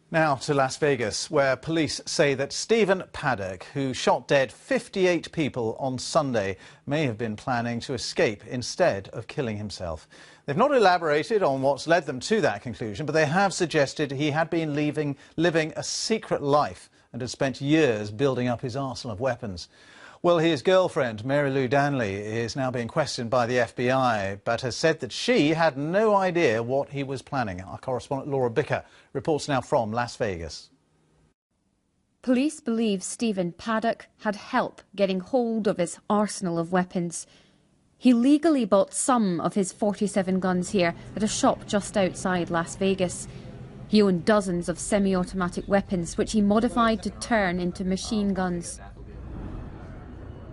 Now to Las Vegas, where police say that Stephen Paddock, who shot dead 58 people on Sunday, may have been planning to escape instead of killing himself. They've not elaborated on what's led them to that conclusion, but they have suggested he had been living a secret life and had spent years building up his arsenal of weapons. Well, his girlfriend, Mary Lou Danley, is now being questioned by the FBI, but has said that she had no idea what he was planning. Our correspondent Laura Bicker reports now from Las Vegas. Police believe Stephen Paddock had help getting hold of his arsenal of weapons. He legally bought some of his 47 guns here at a shop just outside Las Vegas. He owned dozens of semi-automatic weapons, which he modified to turn into machine guns.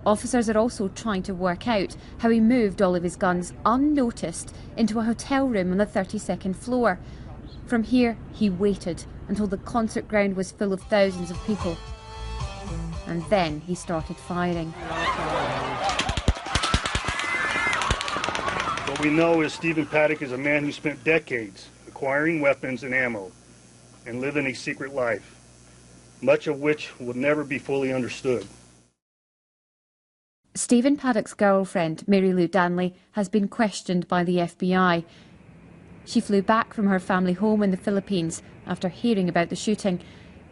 Officers are also trying to work out how he moved all of his guns unnoticed into a hotel room on the 32nd floor. From here, he waited until the concert ground was full of thousands of people. And then he started firing. What we know is Stephen Paddock is a man who spent decades acquiring weapons and ammo and living a secret life, much of which will never be fully understood. Stephen Paddock's girlfriend, Mary Lou Danley, has been questioned by the FBI. She flew back from her family home in the Philippines after hearing about the shooting.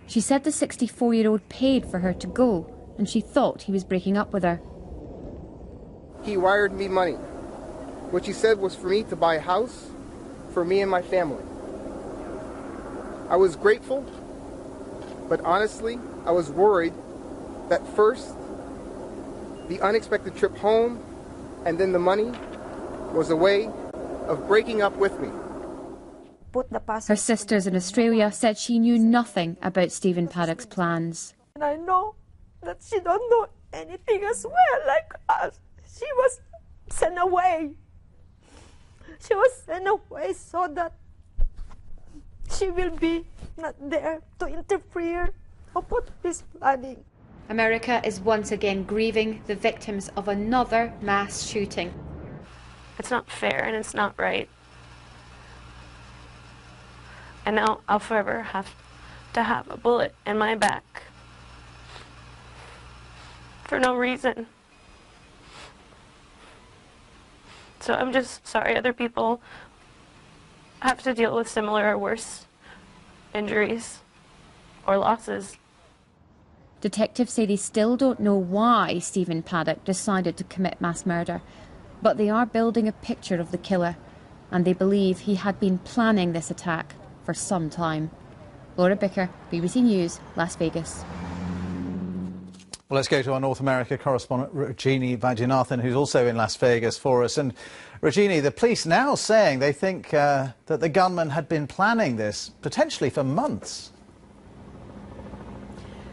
She said the 64-year-old paid for her to go, and she thought he was breaking up with her. He wired me money, which he said was for me to buy a house for me and my family. I was grateful, but honestly, I was worried that first, the unexpected trip home, and then the money was a way of breaking up with me. Her sisters in Australia said she knew nothing about Stephen Paddock's plans. And I know that she don't know anything as well like us. She was sent away. She was sent away so that she will be not there to interfere or put this planning. America is once again grieving the victims of another mass shooting. It's not fair and it's not right. And now I'll forever have to have a bullet in my back for no reason. So I'm just sorry other people have to deal with similar or worse injuries or losses. Detectives say they still don't know why Stephen Paddock decided to commit mass murder, but they are building a picture of the killer, and they believe he had been planning this attack for some time. Laura Bicker, BBC News, Las Vegas. Well, let's go to our North America correspondent, Rajini Vaidyanathan, who's also in Las Vegas for us. And Rajini, the police now saying they think that the gunman had been planning this potentially for months.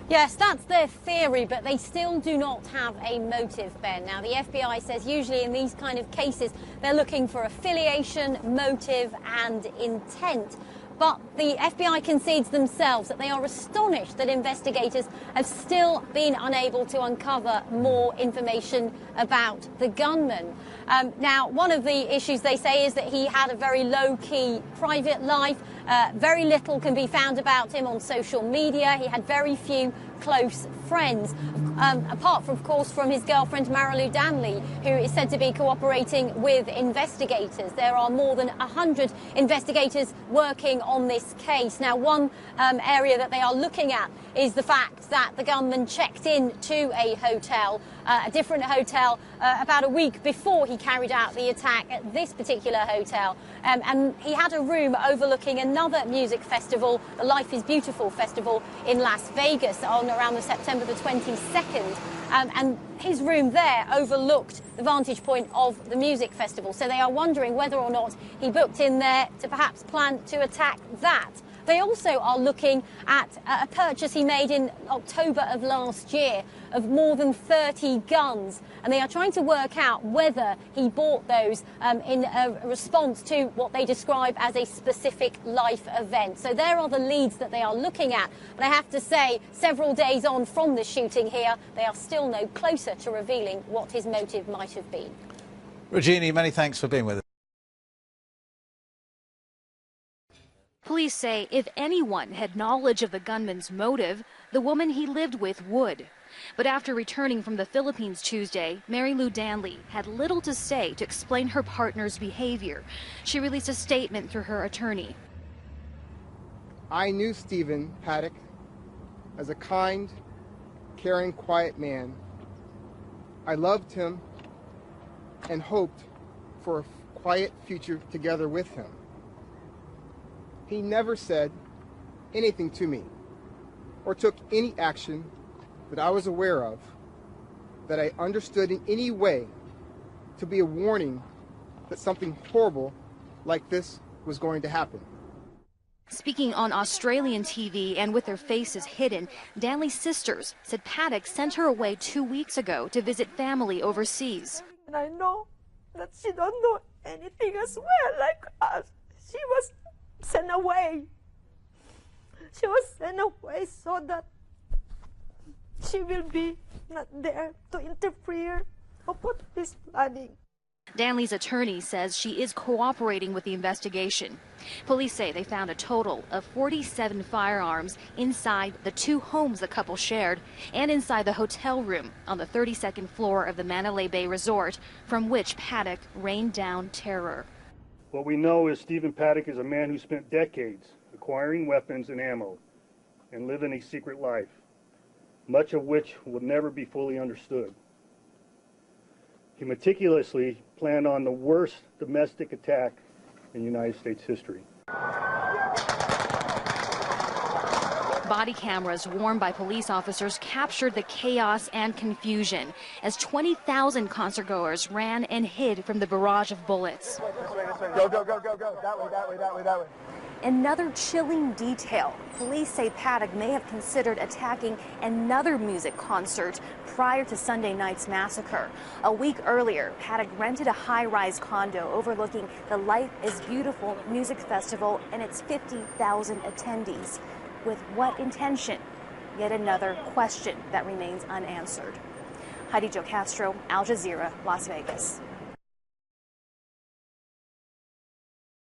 Yes, that's their theory, but they still do not have a motive, Ben. Now, the FBI says usually in these kind of cases, they're looking for affiliation, motive and intent. But the FBI concedes themselves that they are astonished that investigators have still been unable to uncover more information about the gunman. Now, one of the issues they say is that he had a very low-key private life. Very little can be found about him on social media. He had very few close friends, apart from, of course, from his girlfriend Mary Lou Danley, who is said to be cooperating with investigators. There are more than 100 investigators working on this case. Now, one area that they are looking at is the fact that the gunman checked in to a hotel, a different hotel, about a week before he carried out the attack at this particular hotel. And he had a room overlooking another music festival, the Life is Beautiful festival in Las Vegas, on around the September the 22nd. And his room there overlooked the vantage point of the music festival. So they are wondering whether or not he booked in there to perhaps plan to attack that. They also are looking at a purchase he made in October of last year of more than 30 guns, and they are trying to work out whether he bought those in a response to what they describe as a specific life event. So there are the leads that they are looking at, but I have to say, several days on from the shooting here, they are still no closer to revealing what his motive might have been. Rajini, many thanks for being with us. Police say if anyone had knowledge of the gunman's motive, the woman he lived with would. But after returning from the Philippines Tuesday, Mary Lou Danley had little to say to explain her partner's behavior. She released a statement through her attorney. I knew Stephen Paddock as a kind, caring, quiet man. I loved him and hoped for a quiet future together with him. He never said anything to me or took any action that I was aware of that I understood in any way to be a warning that something horrible like this was going to happen. Speaking on Australian TV and with their faces hidden, Danley's sisters said Paddock sent her away 2 weeks ago to visit family overseas. And I know that she don't know anything as well like us. She was sent away. She was sent away so that she will be not there to interfere or put this planning. Danley's attorney says she is cooperating with the investigation. Police say they found a total of 47 firearms inside the 2 homes the couple shared and inside the hotel room on the 32nd floor of the Mandalay Bay Resort, from which Paddock rained down terror. What we know is Stephen Paddock is a man who spent decades acquiring weapons and ammo and living a secret life, much of which will never be fully understood. He meticulously planned on the worst domestic attack in United States history. Body cameras worn by police officers captured the chaos and confusion as 20,000 concertgoers ran and hid from the barrage of bullets. Go, go, go, go, go. That way, that way, that way, that way. Another chilling detail. Police say Paddock may have considered attacking another music concert prior to Sunday night's massacre. A week earlier, Paddock rented a high-rise condo overlooking the Life is Beautiful music festival and its 50,000 attendees. With what intention? Yet another question that remains unanswered. Heidi Jo Castro, Aljazeera, Las Vegas.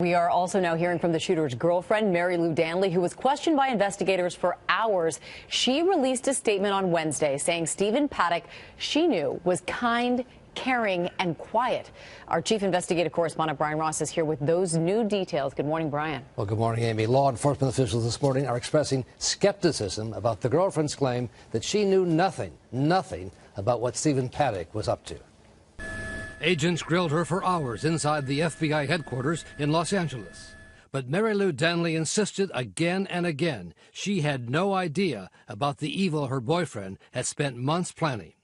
We are also now hearing from the shooter's girlfriend, Mary Lou Danley, who was questioned by investigators for hours. She released a statement on Wednesday saying Stephen Paddock, she knew, was kind, caring, and quiet. Our chief investigative correspondent, Brian Ross, is here with those new details. Good morning, Brian. Well, good morning, Amy. Law enforcement officials this morning are expressing skepticism about the girlfriend's claim that she knew nothing about what Stephen Paddock was up to. Agents grilled her for hours inside the FBI headquarters in Los Angeles. But Mary Lou Danley insisted again and again she had no idea about the evil her boyfriend had spent months planning.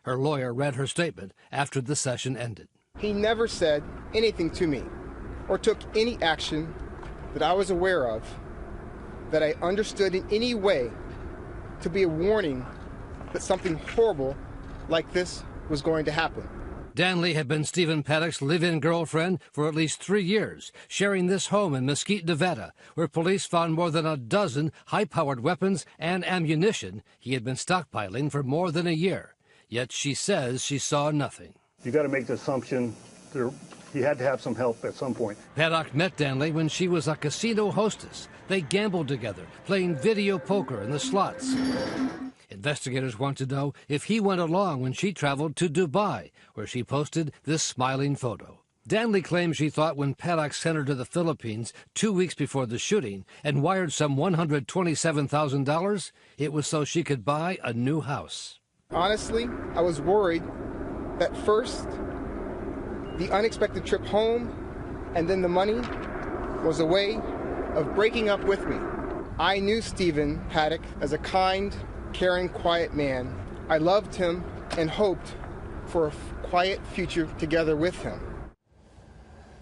Her lawyer read her statement after the session ended. He never said anything to me or took any action that I was aware of that I understood in any way to be a warning that something horrible like this was going to happen. Danley had been Stephen Paddock's live-in girlfriend for at least 3 years, sharing this home in Mesquite, Nevada, where police found more than a dozen high-powered weapons and ammunition he had been stockpiling for more than a year. Yet she says she saw nothing. You got to make the assumption he had to have some help at some point. Paddock met Danley when she was a casino hostess. They gambled together, playing video poker in the slots. Investigators want to know if he went along when she traveled to Dubai, where she posted this smiling photo. Danley claims she thought when Paddock sent her to the Philippines 2 weeks before the shooting and wired some $127,000, it was so she could buy a new house. Honestly, I was worried that first, the unexpected trip home and then the money was a way of breaking up with me. I knew Stephen Paddock as a kind, caring, quiet man. I loved him and hoped for a quiet future together with him.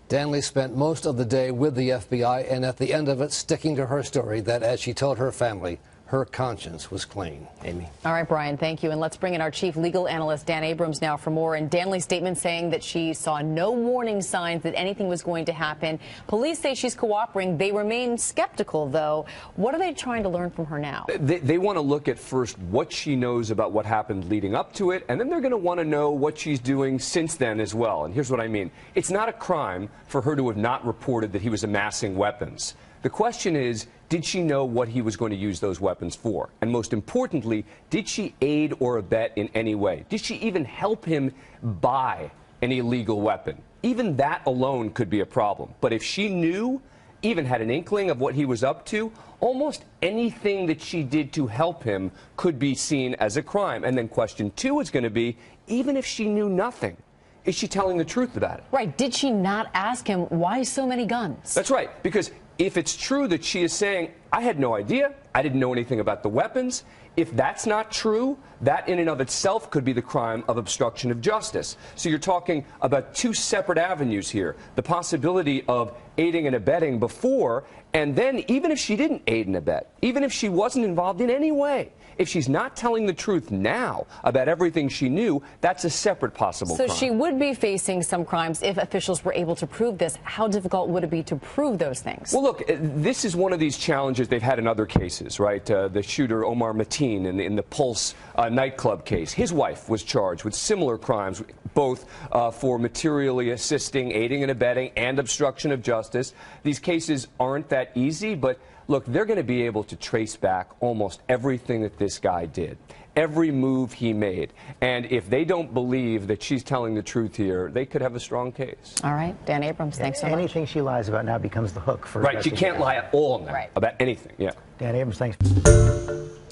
Danley spent most of the day with the FBI and at the end of it sticking to her story that, as she told her family, her conscience was clean. Amy. All right, Brian, thank you. And let's bring in our chief legal analyst, Dan Abrams, now for more. And Danley's statement saying that she saw no warning signs that anything was going to happen. Police say she's cooperating. They remain skeptical, though. What are they trying to learn from her now? They want to look at first what she knows about what happened leading up to it, and then they're going to want to know what she's doing since then as well. And here's what I mean. It's not a crime for her to have not reported that he was amassing weapons. The question is, did she know what he was going to use those weapons for? And most importantly, did she aid or abet in any way? Did she even help him buy an illegal weapon? Even that alone could be a problem. But if she knew, even had an inkling of what he was up to, almost anything that she did to help him could be seen as a crime. And then question two is going to be, even if she knew nothing, is she telling the truth about it? Right. Did she not ask him why so many guns? That's right. Because if it's true that she is saying, I had no idea, I didn't know anything about the weapons, if that's not true, that in and of itself could be the crime of obstruction of justice. So you're talking about two separate avenues here. The possibility of aiding and abetting before, and then even if she didn't aid and abet, even if she wasn't involved in any way, if she's not telling the truth now about everything she knew, that's a separate possible crime. So she would be facing some crimes if officials were able to prove this. How difficult would it be to prove those things? Well, look, this is one of these challenges they've had in other cases, right? The shooter Omar Mateen in the Pulse nightclub case. His wife was charged with similar crimes, both for materially assisting, aiding and abetting, and obstruction of justice. These cases aren't that easy, but look, they're going to be able to trace back almost everything that this guy did, every move he made. And if they don't believe that she's telling the truth here, they could have a strong case. All right. Dan Abrams, thanks so much. Anything she lies about now becomes the hook for Right. She can't lie at all now about anything. Yeah. Dan Abrams, thanks.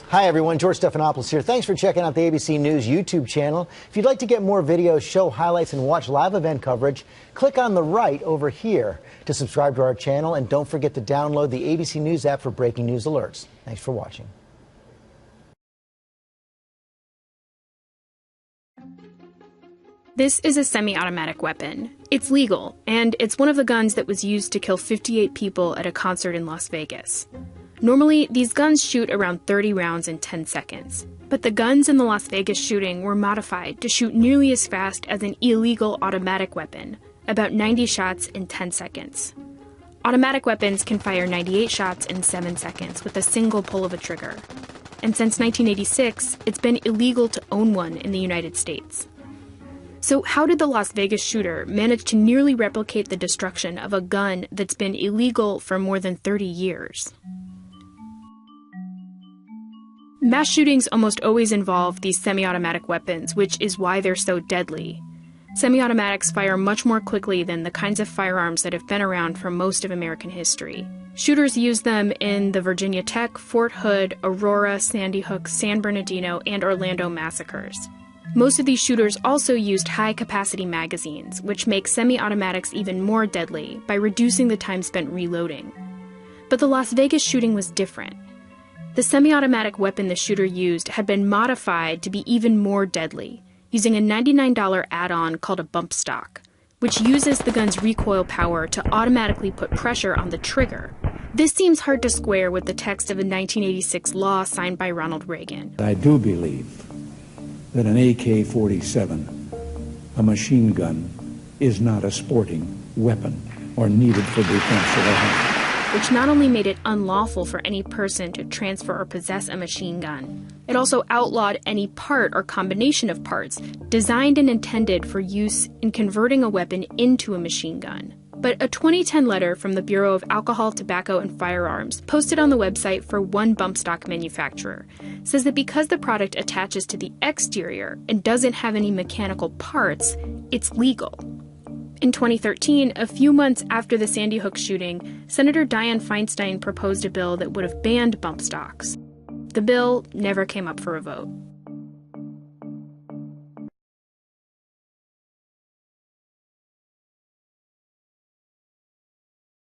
Hi, everyone. George Stephanopoulos here. Thanks for checking out the ABC News YouTube channel. If you'd like to get more videos, show highlights, and watch live event coverage, click on the right over here to subscribe to our channel. And don't forget to download the ABC News app for breaking news alerts. Thanks for watching. This is a semi-automatic weapon. It's legal, and it's one of the guns that was used to kill 58 people at a concert in Las Vegas. Normally, these guns shoot around 30 rounds in 10 seconds. But the guns in the Las Vegas shooting were modified to shoot nearly as fast as an illegal automatic weapon, about 90 shots in 10 seconds. Automatic weapons can fire 98 shots in 7 seconds with a single pull of a trigger. And since 1986, it's been illegal to own one in the United States. So how did the Las Vegas shooter manage to nearly replicate the destruction of a gun that's been illegal for more than 30 years? Mass shootings almost always involve these semi-automatic weapons, which is why they're so deadly. Semi-automatics fire much more quickly than the kinds of firearms that have been around for most of American history. Shooters use them in the Virginia Tech, Fort Hood, Aurora, Sandy Hook, San Bernardino, and Orlando massacres. Most of these shooters also used high-capacity magazines, which make semi-automatics even more deadly by reducing the time spent reloading. But the Las Vegas shooting was different. The semi-automatic weapon the shooter used had been modified to be even more deadly, using a $99 add-on called a bump stock, which uses the gun's recoil power to automatically put pressure on the trigger. This seems hard to square with the text of a 1986 law signed by Ronald Reagan. I do believe that an AK-47, a machine gun, is not a sporting weapon or needed for defense of a home. Which not only made it unlawful for any person to transfer or possess a machine gun, it also outlawed any part or combination of parts designed and intended for use in converting a weapon into a machine gun. But a 2010 letter from the Bureau of Alcohol, Tobacco, and Firearms, posted on the website for one bump stock manufacturer, says that because the product attaches to the exterior and doesn't have any mechanical parts, it's legal. In 2013, a few months after the Sandy Hook shooting, Senator Dianne Feinstein proposed a bill that would have banned bump stocks. The bill never came up for a vote.